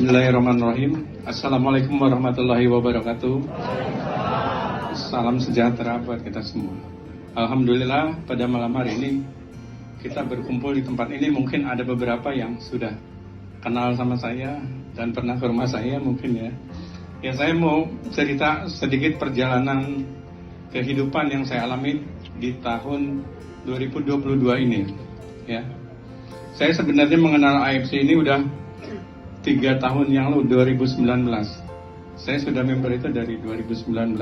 Bismillahirrahmanirrahim. Assalamualaikum warahmatullahi wabarakatuh. Salam sejahtera buat kita semua. Alhamdulillah pada malam hari ini kita berkumpul di tempat ini. Mungkin ada beberapa yang sudah kenal sama saya dan pernah ke rumah saya mungkin ya. Ya, saya mau cerita sedikit perjalanan kehidupan yang saya alami di tahun 2022 ini. Ya, saya sebenarnya mengenal AFC ini udah 3 tahun yang lalu, 2019. Saya sudah member itu dari 2019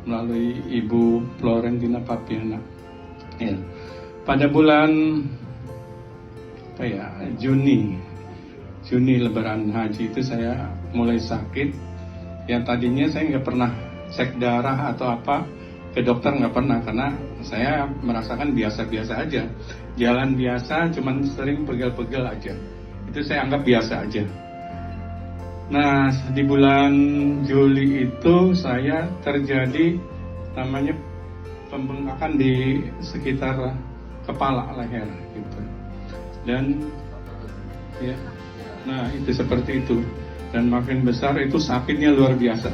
melalui Ibu Florentina Papiana. Ya. Pada bulan Juni Lebaran Haji itu saya mulai sakit. Yang tadinya saya nggak pernah cek darah atau apa ke dokter, nggak pernah, karena saya merasakan biasa-biasa aja, jalan biasa, cuman sering pegel-pegel aja. Itu saya anggap biasa aja. Nah, di bulan Juli itu saya terjadi namanya pembengkakan di sekitar kepala, leher gitu. Dan ya, nah itu seperti itu. Dan makin besar itu sakitnya luar biasa.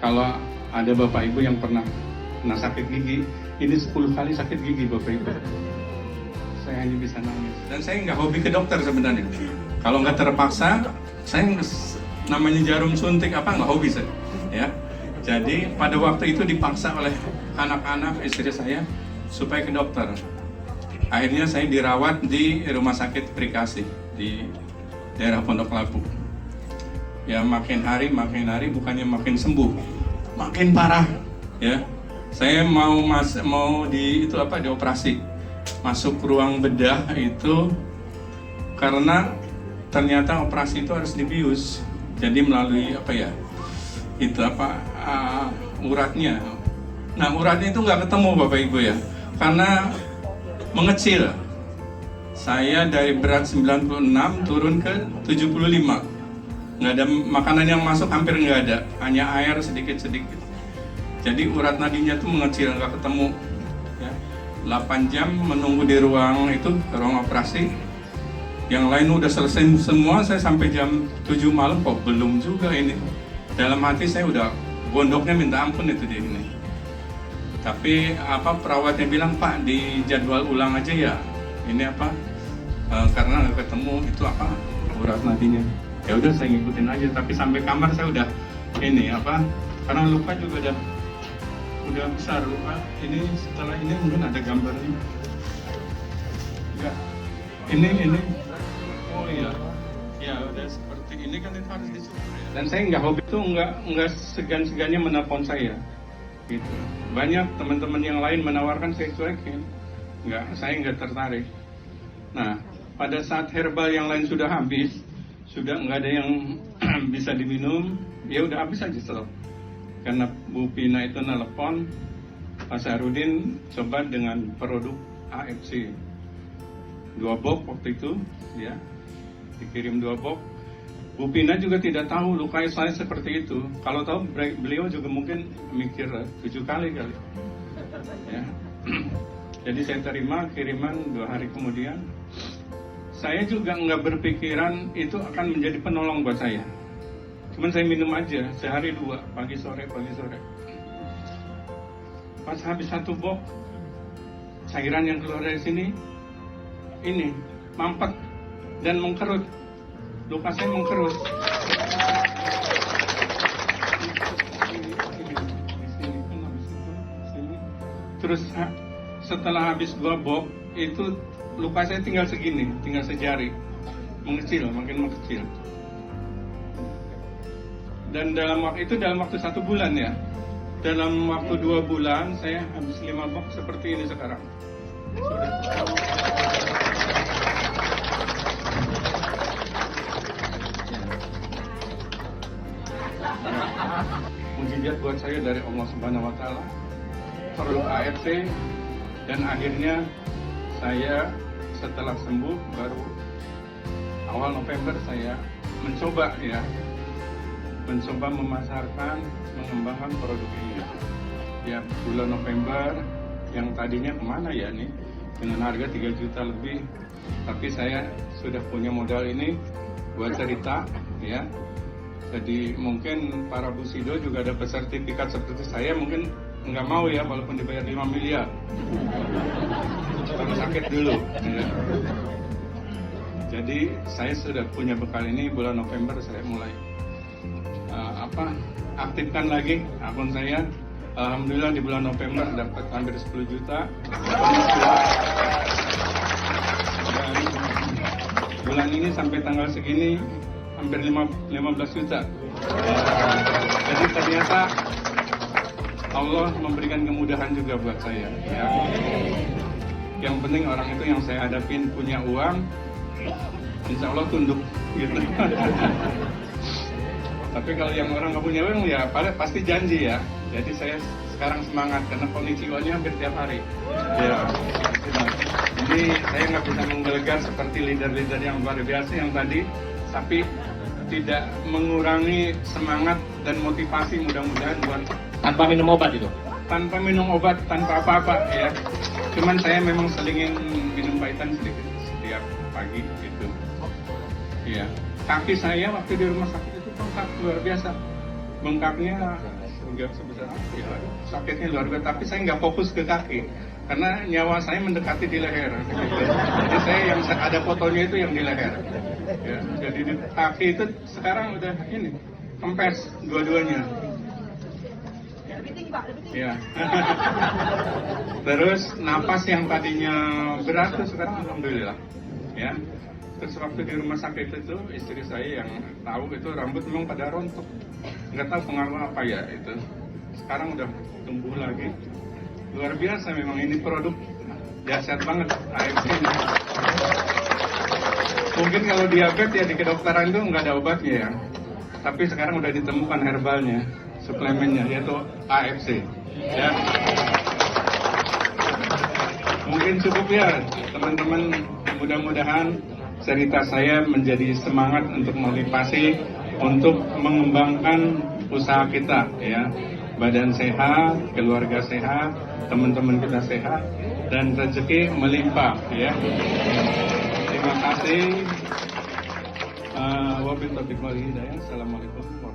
Kalau ada Bapak Ibu yang pernah kena sakit gigi, ini 10 kali sakit gigi Bapak Ibu. Saya hanya bisa nangis. Dan saya nggak hobi ke dokter sebenarnya. Kalau nggak terpaksa, saya namanya jarum suntik apa nggak hobi saya. Ya. Jadi pada waktu itu dipaksa oleh anak-anak istri saya supaya ke dokter. Akhirnya saya dirawat di rumah sakit Prikasih di daerah Pondok Labu. Ya, makin hari bukannya makin sembuh, makin parah. Ya, saya mau dioperasi, masuk ruang bedah itu karena ternyata operasi itu harus dibius. Jadi melalui uratnya. Nah, uratnya itu nggak ketemu Bapak Ibu ya, karena mengecil. Saya dari berat 96 turun ke 75. Nggak ada makanan yang masuk, hampir nggak ada, hanya air sedikit-sedikit. Jadi urat nadinya tuh mengecil, nggak ketemu. Ya. 8 jam menunggu di ruang operasi. Yang lain udah selesai semua, saya sampai jam 7 malam kok belum juga ini. Dalam hati saya udah gondoknya minta ampun itu di ini. Tapi perawatnya bilang, Pak, di jadwal ulang aja ya. Ini karena nggak ketemu itu urat nadinya. Ya udah saya ngikutin aja, tapi sampai kamar saya udah karena luka juga udah besar luka. Ini setelah ini mungkin ada gambarnya. Enggak. Ini. Oh iya. Ya udah seperti ini kan itu harus dicukur ya. Dan saya nggak hobi itu nggak segan-segannya menelpon saya. Gitu. Banyak teman-teman yang lain menawarkan, saya cuekin. Saya nggak tertarik. Nah, pada saat herbal yang lain sudah habis, sudah nggak ada yang bisa diminum, ya udah habis aja stop. Karena Bu Pina itu nelpon, Pak Sarudin coba dengan produk AFC 2 box waktu itu, ya dikirim 2 box. Bu Pina juga tidak tahu luka saya seperti itu. Kalau tahu beliau juga mungkin mikir 7 kali. Ya. Jadi saya terima kiriman 2 hari kemudian. Saya juga nggak berpikiran itu akan menjadi penolong buat saya. Cuman saya minum aja sehari 2, pagi sore. Pas habis 1 box, cairan yang keluar dari sini ini mampet dan mengkerut. Luka saya mengkerut. Terus setelah habis 2 box itu luka saya tinggal segini, tinggal sejari, makin mengecil. Dan dalam waktu 1 bulan ya, dalam waktu 2 bulan saya habis 5 box seperti ini sekarang. Mujizat buat saya dari Allah Subhanahu wa Ta'ala, produk AFC, dan akhirnya saya setelah sembuh baru awal November saya mencoba memasarkan, mengembangkan produk ini. Ya, bulan November yang tadinya kemana ya nih dengan harga 3 juta lebih, tapi saya sudah punya modal ini buat cerita ya. Jadi mungkin para busido juga dapat sertifikat seperti saya, mungkin nggak mau ya walaupun dibayar 5 miliar. Karena sakit dulu. Ya. Jadi saya sudah punya bekal ini, bulan November saya mulai aktifkan lagi akun saya. Alhamdulillah di bulan November dapat hampir 10 juta. Dan bulan ini sampai tanggal segini hampir 15 juta. Jadi ternyata Allah memberikan kemudahan juga buat saya. Ya. Yang penting orang itu yang saya hadapin punya uang, insya Allah tunduk gitu. Tapi kalau yang orang nggak punya uang ya pasti janji ya. Jadi saya sekarang semangat karena kondisi uangnya hampir tiap hari. Ya. Jadi saya nggak bisa menggelegar seperti leader-leader yang luar biasa yang tadi, tapi tidak mengurangi semangat dan motivasi mudah-mudahan buat tanpa minum obat itu. Tanpa minum obat, tanpa apa-apa ya. Cuman saya memang selingin minum pahitan sedikit setiap pagi gitu. Iya. Kaki saya waktu di rumah sakit itu bengkak luar biasa. Bengkaknya nggak sebesar apa ya. Sakitnya luar biasa. Tapi saya nggak fokus ke kaki karena nyawa saya mendekati di leher. Gitu. Jadi saya yang ada fotonya itu yang di leher. Ya. Jadi di kaki itu sekarang udah ini kempes dua-duanya. Ya. Terus napas yang tadinya berat tuh sekarang alhamdulillah. Ya. Terus waktu di rumah sakit itu istri saya yang tahu itu rambut memang pada rontok. Nggak tahu pengaruh apa ya itu. Sekarang udah tumbuh lagi. Luar biasa memang ini produk dahsyat banget AFC ini. Mungkin kalau diabetes ya di kedokteran itu nggak ada obatnya ya. Tapi sekarang udah ditemukan herbalnya, suplemennya yaitu AFC. Ya. Mungkin cukup ya teman-teman, mudah-mudahan cerita saya menjadi semangat untuk motivasi untuk mengembangkan usaha kita ya. Badan sehat, keluarga sehat, teman-teman kita sehat dan rezeki melimpah ya. Terima kasih. Wabillahi taufiq wal hidayah. Assalamualaikum.